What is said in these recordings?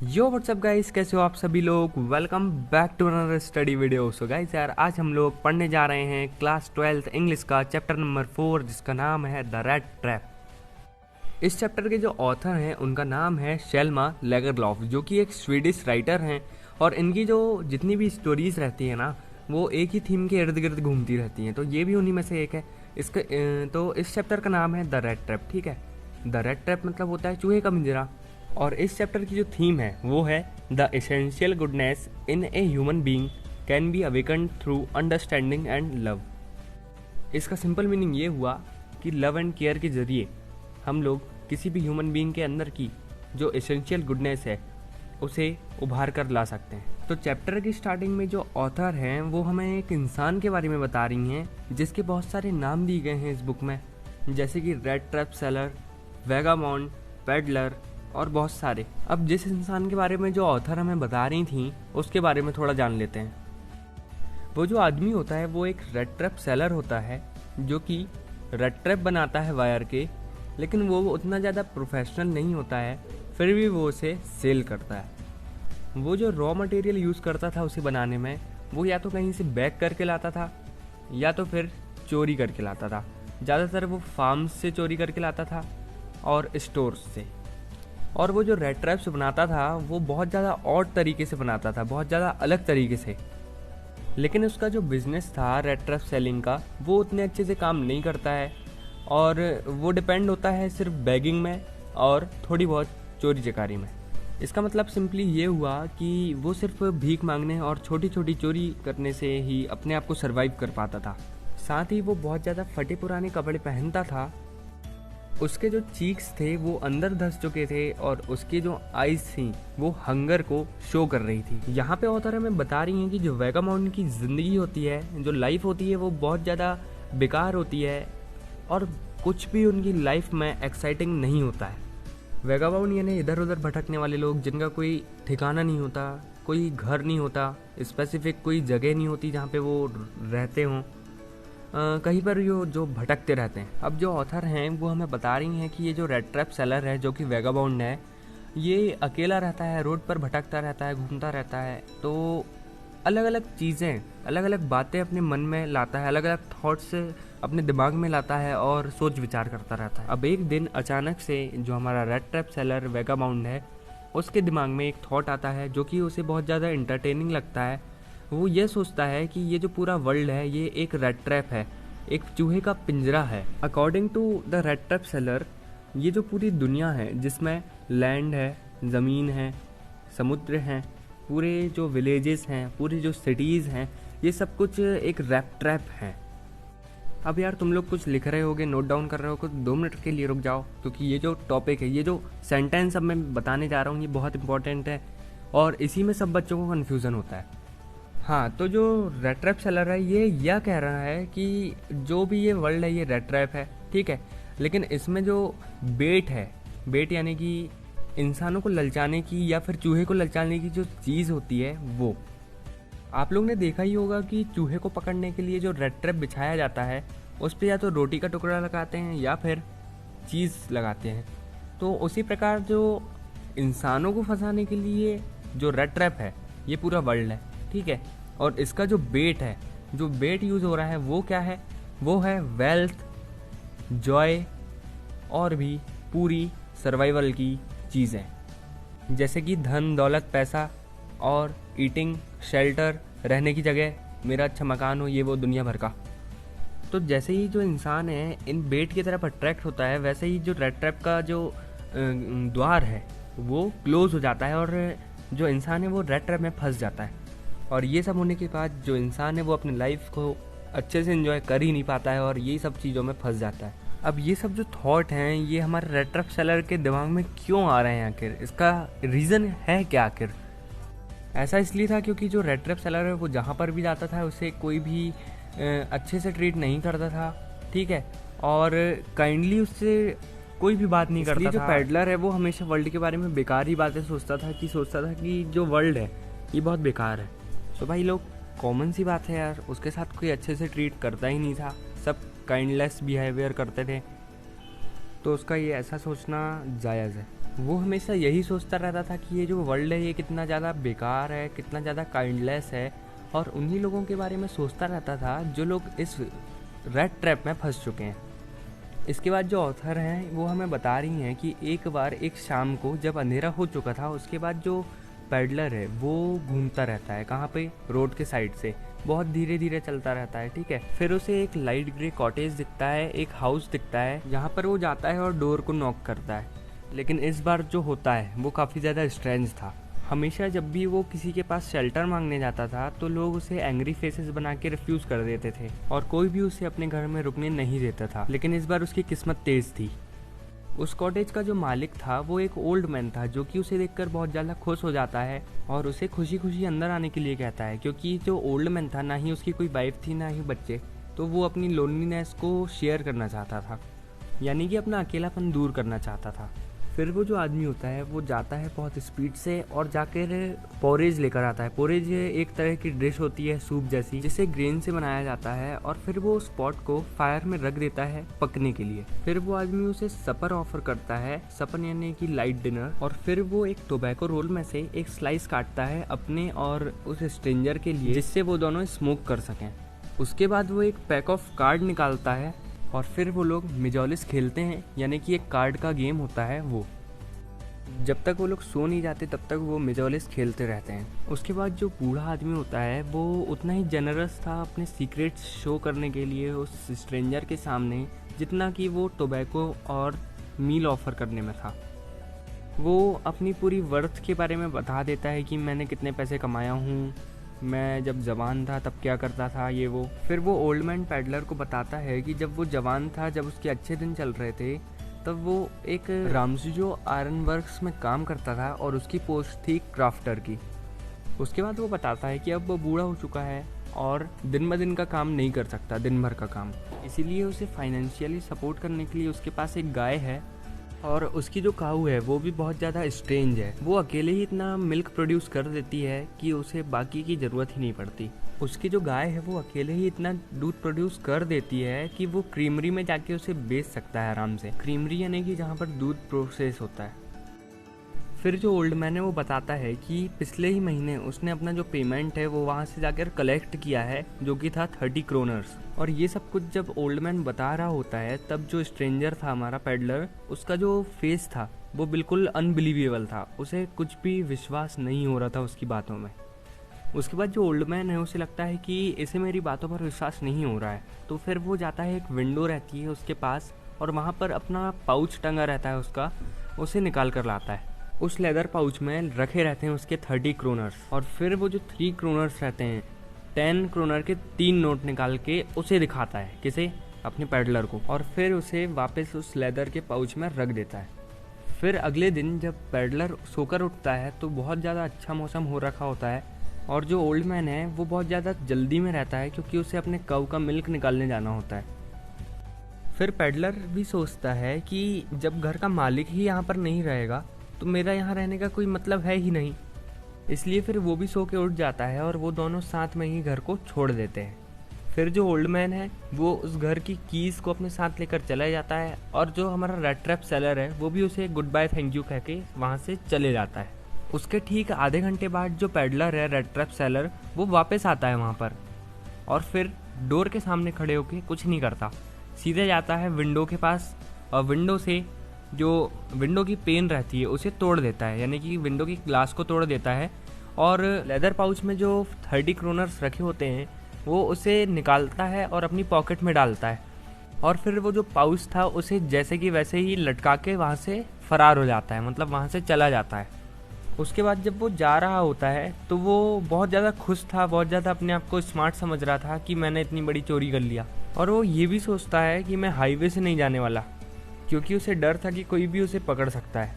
यो WhatsApp guys, कैसे हो आप सभी लोग। Welcome back to another study video. So guys यार, आज हम लोग पढ़ने जा रहे हैं क्लास 12th इंग्लिश का चैप्टर नंबर 4, जिसका नाम है द रैट ट्रैप। इस चैप्टर के जो ऑथर हैं उनका नाम है शेल्मा लेगरलॉफ, जो कि एक स्वीडिश राइटर हैं। और इनकी जो जितनी भी स्टोरीज रहती है ना, वो एक ही थीम के इर्द गिर्द घूमती रहती हैं। तो ये भी उन्हीं में से एक है। तो इस चैप्टर का नाम है द रैट ट्रैप। ठीक है, द रैट ट्रैप मतलब होता है चूहे का पिंजरा। और इस चैप्टर की जो थीम है वो है the essential goodness in a human being can be awakened through understanding and love. इसका सिंपल मीनिंग ये हुआ कि लव एंड केयर के जरिए हम लोग किसी भी ह्यूमन बीइंग के अंदर की जो एसेंशियल गुडनेस है उसे उभार कर ला सकते हैं। तो चैप्टर की स्टार्टिंग में जो ऑथर हैं वो हमें एक इंसान के बारे में बता रही हैं, जिसके बहुत सारे नाम दिए गए हैं इस बुक में, जैसे कि रेड ट्रैप सेलर, वेगामॉन्ड, पेडलर और बहुत सारे। अब जिस इंसान के बारे में जो ऑथर हमें बता रही थी उसके बारे में थोड़ा जान लेते हैं। वो जो आदमी होता है वो एक रेड ट्रैप सेलर होता है, जो कि रेड ट्रैप बनाता है वायर के, लेकिन वो उतना ज़्यादा प्रोफेशनल नहीं होता है, फिर भी वो उसे सेल करता है। वो जो रॉ मटेरियल यूज़ करता था उसे बनाने में, वो या तो कहीं से बैग करके लाता था या तो फिर चोरी करके लाता था। ज़्यादातर वो फार्म्स से चोरी करके लाता था और स्टोर्स से। और वो जो रेड ट्रैप्स बनाता था वो बहुत ज़्यादा ऑड तरीके से बनाता था, बहुत ज़्यादा अलग तरीके से। लेकिन उसका जो बिज़नेस था रेड ट्रैप सेलिंग का, वो उतने अच्छे से काम नहीं करता है और वो डिपेंड होता है सिर्फ बैगिंग में और थोड़ी बहुत चोरी चकारी में। इसका मतलब सिंपली ये हुआ कि वो सिर्फ भीख मांगने और छोटी छोटी चोरी करने से ही अपने आप को सरवाइव कर पाता था। साथ ही वो बहुत ज़्यादा फटे पुराने कपड़े पहनता था। उसके जो चीक्स थे वो अंदर धंस चुके थे और उसकी जो आईज थी वो हंगर को शो कर रही थी। यहाँ पे ऑथर हमें बता रही हैं कि जो वेगामाउंड की ज़िंदगी होती है, जो लाइफ होती है, वो बहुत ज़्यादा बेकार होती है और कुछ भी उनकी लाइफ में एक्साइटिंग नहीं होता है। वेगाबाउंड यानी इधर उधर भटकने वाले लोग, जिनका कोई ठिकाना नहीं होता, कोई घर नहीं होता, स्पेसिफिक कोई जगह नहीं होती जहाँ पे वो रहते हों, कहीं पर जो भटकते रहते हैं। अब जो ऑथर हैं वो हमें बता रही हैं कि ये जो रेड ट्रैप सेलर है, जो कि वेगाबाउंड है, ये अकेला रहता है, रोड पर भटकता रहता है, घूमता रहता है। तो अलग अलग चीज़ें, अलग अलग बातें अपने मन में लाता है, अलग अलग थॉट्स अपने दिमाग में लाता है और सोच विचार करता रहता है। अब एक दिन अचानक से जो हमारा रेड ट्रैप सेलर वेगाबाउंड है, उसके दिमाग में एक थॉट आता है जो कि उसे बहुत ज़्यादा इंटरटेनिंग लगता है। वो ये सोचता है कि ये जो पूरा वर्ल्ड है ये एक रेड ट्रैप है, एक चूहे का पिंजरा है। According to the rat trap seller, ये जो पूरी दुनिया है जिसमें लैंड है, ज़मीन है, समुद्र हैं, पूरे जो विलेजेस हैं, पूरी जो सिटीज़ हैं, ये सब कुछ एक रेड ट्रैप है। अब यार तुम लोग कुछ लिख रहे होगे, नोट डाउन कर रहे हो, कुछ 2 मिनट के लिए रुक जाओ, क्योंकि ये जो टॉपिक है, ये जो सेंटेंस अब मैं बताने जा रहा हूँ, ये बहुत इंपॉर्टेंट है और इसी में सब बच्चों को कन्फ्यूज़न होता है। हाँ, तो जो रेड ट्रैप सेलर है ये यह कह रहा है कि जो भी ये वर्ल्ड है ये रेड ट्रैप है, ठीक है, लेकिन इसमें जो बेट है, बेट यानी कि इंसानों को ललचाने की या फिर चूहे को ललचाने की जो चीज़ होती है, वो आप लोग ने देखा ही होगा कि चूहे को पकड़ने के लिए जो रेड ट्रैप बिछाया जाता है उस पर या तो रोटी का टुकड़ा लगाते हैं या फिर चीज़ लगाते हैं। तो उसी प्रकार जो इंसानों को फंसाने के लिए जो रेड ट्रैप है ये पूरा वर्ल्ड है, ठीक है। और इसका जो बेट है, जो बेट यूज़ हो रहा है वो क्या है, वो है वेल्थ, जॉय और भी पूरी सर्वाइवल की चीज़ें, जैसे कि धन दौलत, पैसा और ईटिंग, शेल्टर, रहने की जगह, मेरा अच्छा मकान हो, ये वो दुनिया भर का। तो जैसे ही जो इंसान है इन बेट की तरफ अट्रैक्ट होता है, वैसे ही जो रेड ट्रैप का जो द्वार है वो क्लोज हो जाता है और जो इंसान है वो रेड ट्रैप में फंस जाता है। और ये सब होने के बाद जो इंसान है वो अपनी लाइफ को अच्छे से एंजॉय कर ही नहीं पाता है और यही सब चीज़ों में फंस जाता है। अब ये सब जो थॉट हैं ये हमारे रेड ट्रैप सेलर के दिमाग में क्यों आ रहे हैं, आखिर इसका रीज़न है क्या? आखिर ऐसा इसलिए था क्योंकि जो रेड ट्रैप सेलर है वो जहाँ पर भी जाता था उसे कोई भी अच्छे से ट्रीट नहीं करता था, ठीक है, और काइंडली उससे कोई भी बात नहीं करता था। जो पैडलर है वो हमेशा वर्ल्ड के बारे में बेकार ही बातें सोचता था कि जो वर्ल्ड है ये बहुत बेकार है। तो भाई लोग, कॉमन सी बात है यार, उसके साथ कोई अच्छे से ट्रीट करता ही नहीं था, सब काइंडलेस बिहेवियर करते थे, तो उसका ये ऐसा सोचना जायज़ है। वो हमेशा यही सोचता रहता था कि ये जो वर्ल्ड है ये कितना ज़्यादा बेकार है, कितना ज़्यादा काइंडलेस है, और उन्हीं लोगों के बारे में सोचता रहता था जो लोग इस रैट ट्रैप में फंस चुके हैं। इसके बाद जो ऑथर हैं वो हमें बता रही हैं कि एक बार एक शाम को जब अंधेरा हो चुका था, उसके बाद जो पैडलर है वो घूमता रहता है, कहाँ पे, रोड के साइड से बहुत धीरे धीरे चलता रहता है, ठीक है। फिर उसे एक लाइट ग्रे कॉटेज दिखता है, एक हाउस दिखता है, जहाँ पर वो जाता है और डोर को नॉक करता है। लेकिन इस बार जो होता है वो काफ़ी ज़्यादा स्ट्रेंज था। हमेशा जब भी वो किसी के पास शेल्टर मांगने जाता था तो लोग उसे एंग्री फेसेस बना के रिफ्यूज़ कर देते थे और कोई भी उसे अपने घर में रुकने नहीं देता था। लेकिन इस बार उसकी किस्मत तेज़ थी। उस कॉटेज का जो मालिक था वो एक ओल्ड मैन था, जो कि उसे देखकर बहुत ज़्यादा खुश हो जाता है और उसे खुशी खुशी अंदर आने के लिए कहता है, क्योंकि जो ओल्ड मैन था ना ही उसकी कोई वाइफ थी ना ही बच्चे, तो वो अपनी लोनलीनेस को शेयर करना चाहता था, यानी कि अपना अकेलापन दूर करना चाहता था। फिर वो जो आदमी होता है वो जाता है बहुत स्पीड से और जाकर पोरेज लेकर आता है। पोरेज एक तरह की डिश होती है सूप जैसी, जिसे ग्रेन से बनाया जाता है, और फिर वो स्पॉट को फायर में रख देता है पकने के लिए। फिर वो आदमी उसे सपर ऑफर करता है, सपर यानी कि लाइट डिनर, और फिर वो एक टोबैको रोल में से एक स्लाइस काटता है अपने और उस स्ट्रेंजर के लिए, जिससे वो दोनों स्मोक कर सकें। उसके बाद वो एक पैक ऑफ कार्ड निकालता है और फिर वो लोग मिजोलिस खेलते हैं, यानी कि एक कार्ड का गेम होता है वो। जब तक वो लोग सो नहीं जाते तब तक वो मिजोलिस खेलते रहते हैं। उसके बाद जो बूढ़ा आदमी होता है वो उतना ही जेनरस था अपने सीक्रेट्स शो करने के लिए उस स्ट्रेंजर के सामने, जितना कि वो टोबैको और मील ऑफर करने में था। वो अपनी पूरी वर्थ के बारे में बता देता है कि मैंने कितने पैसे कमाया हूँ, मैं जब जवान था तब क्या करता था, ये वो। फिर वो ओल्ड मैन पैडलर को बताता है कि जब वो जवान था, जब उसके अच्छे दिन चल रहे थे, तब वो एक रामसुजो आयरन वर्क्स में काम करता था और उसकी पोस्ट थी क्राफ्टर की। उसके बाद वो बताता है कि अब वो बूढ़ा हो चुका है और दिन ब दिन का काम नहीं कर सकता, दिन भर का काम, इसीलिए उसे फाइनेंशियली सपोर्ट करने के लिए उसके पास एक गाय है, और उसकी जो काऊ है वो भी बहुत ज़्यादा स्ट्रेंज है। वो अकेले ही इतना मिल्क प्रोड्यूस कर देती है कि उसे बाकी की ज़रूरत ही नहीं पड़ती। उसकी जो गाय है वो अकेले ही इतना दूध प्रोड्यूस कर देती है कि वो क्रीमरी में जाके उसे बेच सकता है आराम से। क्रीमरी यानी कि जहाँ पर दूध प्रोसेस होता है। फिर जो ओल्ड मैन है वो बताता है कि पिछले ही महीने उसने अपना जो पेमेंट है वो वहाँ से जाकर कलेक्ट किया है, जो कि था 30 क्रोनर्स। और ये सब कुछ जब ओल्ड मैन बता रहा होता है तब जो स्ट्रेंजर था हमारा पैडलर, उसका जो फेस था वो बिल्कुल अनबिलीवेबल था, उसे कुछ भी विश्वास नहीं हो रहा था उसकी बातों में। उसके बाद जो ओल्ड मैन है उसे लगता है कि इसे मेरी बातों पर विश्वास नहीं हो रहा है, तो फिर वो जाता है, एक विंडो रहती है उसके पास और वहाँ पर अपना पाउच टंगा रहता है उसका, उसे निकाल कर लाता है। उस लेदर पाउच में रखे रहते हैं उसके 30 क्रोनर्स, और फिर वो जो 3 क्रोनर्स रहते हैं 10 क्रोनर के 3 नोट निकाल के उसे दिखाता है, किसे, अपने पैडलर को, और फिर उसे वापस उस लेदर के पाउच में रख देता है। फिर अगले दिन जब पैडलर सोकर उठता है तो बहुत ज़्यादा अच्छा मौसम हो रखा होता है, और जो ओल्ड मैन है वो बहुत ज़्यादा जल्दी में रहता है क्योंकि उसे अपने काऊ का मिल्क निकालने जाना होता है। फिर पैडलर भी सोचता है कि जब घर का मालिक ही यहाँ पर नहीं रहेगा तो मेरा यहाँ रहने का कोई मतलब है ही नहीं, इसलिए फिर वो भी सो के उठ जाता है और वो दोनों साथ में ही घर को छोड़ देते हैं। फिर जो ओल्ड मैन है वो उस घर की कीज़ को अपने साथ लेकर चला जाता है, और जो हमारा रेड ट्रैप सेलर है वो भी उसे गुड बाय थैंक यू कह के वहाँ से चले जाता है। उसके ठीक आधे घंटे बाद जो पैडलर है रेड ट्रैप सेलर, वो वापस आता है वहाँ पर, और फिर डोर के सामने खड़े होके कुछ नहीं करता, सीधे जाता है विंडो के पास और विंडो से जो विंडो की पेन रहती है उसे तोड़ देता है, यानी कि विंडो की ग्लास को तोड़ देता है, और लेदर पाउच में जो 30 क्रोनर्स रखे होते हैं वो उसे निकालता है और अपनी पॉकेट में डालता है, और फिर वो जो पाउच था उसे जैसे कि वैसे ही लटका के वहाँ से फरार हो जाता है, मतलब वहाँ से चला जाता है। उसके बाद जब वो जा रहा होता है तो वो बहुत ज़्यादा खुश था, बहुत ज़्यादा अपने आप को स्मार्ट समझ रहा था कि मैंने इतनी बड़ी चोरी कर लिया, और वो ये भी सोचता है कि मैं हाईवे से नहीं जाने वाला, क्योंकि उसे डर था कि कोई भी उसे पकड़ सकता है।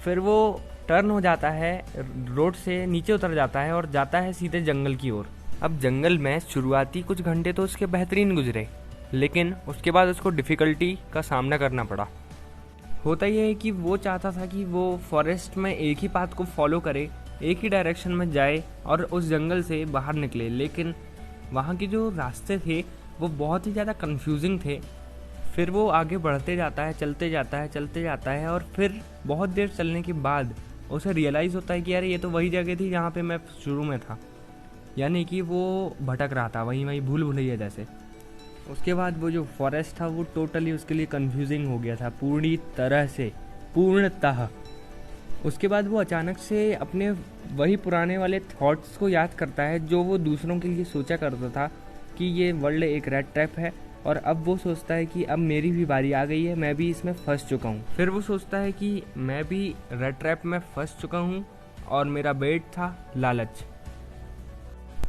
फिर वो टर्न हो जाता है, रोड से नीचे उतर जाता है और जाता है सीधे जंगल की ओर। अब जंगल में शुरुआती कुछ घंटे तो उसके बेहतरीन गुजरे, लेकिन उसके बाद उसको डिफ़िकल्टी का सामना करना पड़ा। होता यह है कि वो चाहता था कि वो फॉरेस्ट में एक ही पाथ को फॉलो करे, एक ही डायरेक्शन में जाए और उस जंगल से बाहर निकले, लेकिन वहाँ के जो रास्ते थे वो बहुत ही ज़्यादा कंफ्यूजिंग थे। फिर वो आगे बढ़ते जाता है, चलते जाता है और फिर बहुत देर चलने के बाद उसे रियलाइज़ होता है कि यार ये तो वही जगह थी जहाँ पे मैं शुरू में था, यानी कि वो भटक रहा था वहीं भूल भुलैया जैसे। उसके बाद वो जो फॉरेस्ट था वो टोटली उसके लिए कंफ्यूजिंग हो गया था, पूरी तरह से, पूर्णतः। उसके बाद वो अचानक से अपने वही पुराने वाले थॉट्स को याद करता है जो वो दूसरों के लिए सोचा करता था कि ये वर्ल्ड एक रेड ट्रैप है, और अब वो सोचता है कि अब मेरी भी बारी आ गई है, मैं भी इसमें फंस चुका हूँ। फिर वो सोचता है कि मैं भी रेड ट्रैप में फंस चुका हूँ और मेरा बेट था लालच।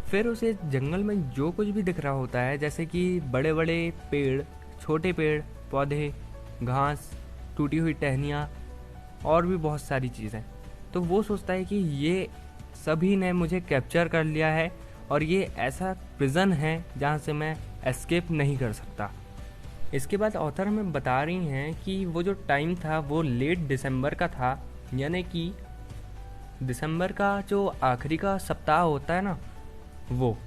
फिर उसे जंगल में जो कुछ भी दिख रहा होता है, जैसे कि बड़े बड़े पेड़, छोटे पेड़ पौधे, घास, टूटी हुई टहनियाँ और भी बहुत सारी चीज़ें, तो वो सोचता है कि ये सभी ने मुझे कैप्चर कर लिया है और ये ऐसा प्रिजन है जहाँ से मैं एस्केप नहीं कर सकता। इसके बाद ऑथर हमें बता रही हैं कि वो जो टाइम था वो लेट दिसंबर का था, यानी कि दिसंबर का जो आखिरी का सप्ताह होता है ना, वो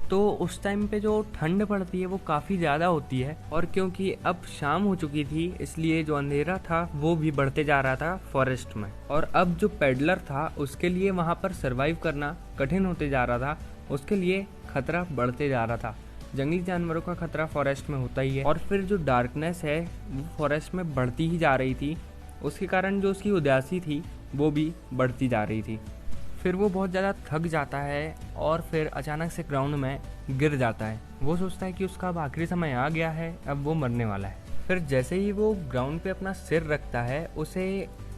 तो उस टाइम पे जो ठंड पड़ती है वो काफ़ी ज़्यादा होती है, और क्योंकि अब शाम हो चुकी थी इसलिए जो अंधेरा था वो भी बढ़ते जा रहा था फॉरेस्ट में, और अब जो पेडलर था उसके लिए वहाँ पर सरवाइव करना कठिन होते जा रहा था, उसके लिए खतरा बढ़ते जा रहा था। जंगली जानवरों का खतरा फॉरेस्ट में होता ही है, और फिर जो डार्कनेस है वो फॉरेस्ट में बढ़ती ही जा रही थी, उसके कारण जो उसकी उदासी थी वो भी बढ़ती जा रही थी। फिर वो बहुत ज़्यादा थक जाता है और फिर अचानक से ग्राउंड में गिर जाता है। वो सोचता है कि उसका अब आखिरी समय आ गया है, अब वो मरने वाला है। फिर जैसे ही वो ग्राउंड पे अपना सिर रखता है उसे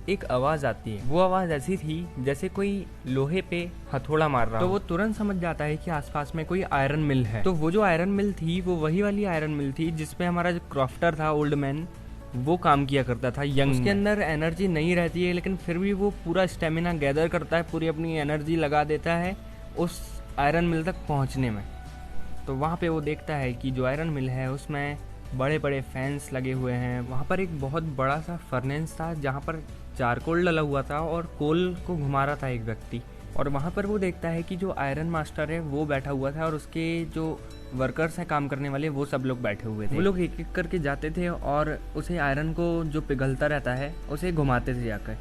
एक आवाज़ आती है। वो आवाज़ ऐसी थी जैसे कोई लोहे पे हथौड़ा मार रहा हो। तो वो तुरंत समझ जाता है कि आसपास में कोई आयरन मिल है। तो वो जो आयरन मिल थी वो वही वाली आयरन मिल थी जिसपे हमारा जो क्रॉफ्टर था, ओल्ड मैन, वो काम किया करता था यंग। उसके अंदर एनर्जी नहीं रहती है लेकिन फिर भी वो पूरा स्टेमिना गैदर करता है, पूरी अपनी एनर्जी लगा देता है उस आयरन मिल तक पहुंचने में। तो वहाँ पे वो देखता है कि जो आयरन मिल है उसमें बड़े बड़े फैंस लगे हुए हैं। वहाँ पर एक बहुत बड़ा सा फर्नेस था जहाँ पर चारकोल डला हुआ था और कोल को घुमा रहा था एक व्यक्ति, और वहाँ पर वो देखता है कि जो आयरन मास्टर है वो बैठा हुआ था और उसके जो वर्कर्स हैं काम करने वाले वो सब लोग बैठे हुए थे। वो लोग एक एक करके जाते थे और उसे आयरन को जो पिघलता रहता है उसे घुमाते थे जाकर।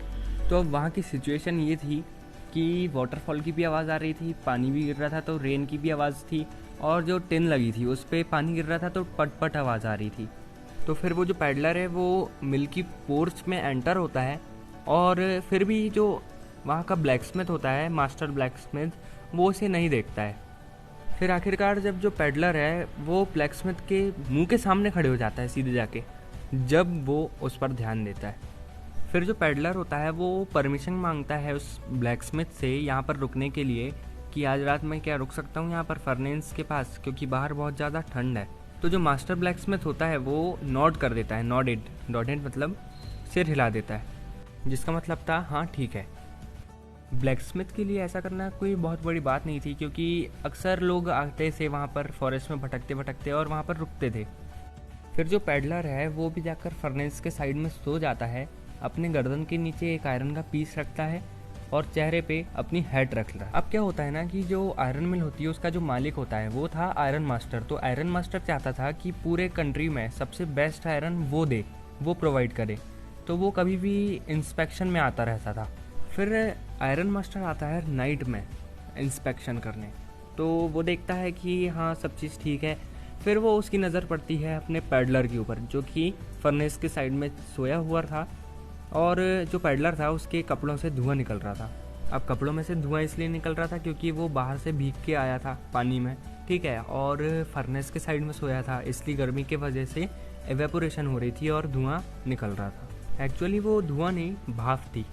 तो अब वहाँ की सिचुएशन ये थी कि वाटरफॉल की भी आवाज़ आ रही थी, पानी भी गिर रहा था तो रेन की भी आवाज़ थी, और जो टिन लगी थी उस पर पानी गिर रहा था तो पट पट आवाज़ आ रही थी। तो फिर वो जो पैडलर है वो मिल की पोर्च में एंटर होता है, और फिर भी जो वहाँ का ब्लैकस्मिथ होता है, मास्टर ब्लैकस्मिथ, वो उसे नहीं देखता है। फिर आखिरकार जब जो पैडलर है वो ब्लैकस्मिथ के मुंह के सामने खड़े हो जाता है सीधे जाके, जब वो उस पर ध्यान देता है। फिर जो पैडलर होता है वो परमिशन मांगता है उस ब्लैकस्मिथ से यहाँ पर रुकने के लिए कि आज रात मैं क्या रुक सकता हूँ यहाँ पर फर्नेस के पास, क्योंकि बाहर बहुत ज़्यादा ठंड है। तो जो मास्टर ब्लैकस्मिथ होता है वो नॉड कर देता है, नॉडेड मतलब सिर हिला देता है, जिसका मतलब था हाँ ठीक है। ब्लैकस्मिथ के लिए ऐसा करना कोई बहुत बड़ी बात नहीं थी, क्योंकि अक्सर लोग आते थे वहाँ पर फॉरेस्ट में भटकते भटकते और वहाँ पर रुकते थे। फिर जो पैडलर है वो भी जाकर फर्नेस के साइड में सो जाता है, अपने गर्दन के नीचे एक आयरन का पीस रखता है और चेहरे पे अपनी हेड रखता है। अब क्या होता है ना कि जो आयरन मिल होती है उसका जो मालिक होता है वो था आयरन मास्टर। तो आयरन मास्टर चाहता था कि पूरे कंट्री में सबसे बेस्ट आयरन वो दे, वो प्रोवाइड करे, तो वो कभी भी इंस्पेक्शन में आता रहता था। फिर आयरन मास्टर आता है नाइट में इंस्पेक्शन करने, तो वो देखता है कि हाँ सब चीज़ ठीक है। फिर वो उसकी नज़र पड़ती है अपने पैडलर के ऊपर जो कि फर्नेस के साइड में सोया हुआ था, और जो पैडलर था उसके कपड़ों से धुआं निकल रहा था। अब कपड़ों में से धुआं इसलिए निकल रहा था क्योंकि वो बाहर से भीग के आया था पानी में, ठीक है, और फर्नेस के साइड में सोया था, इसलिए गर्मी के वजह से एवेपोरेशन हो रही थी और धुआं निकल रहा था। एक्चुअली वो धुआं नहीं, भाप थी।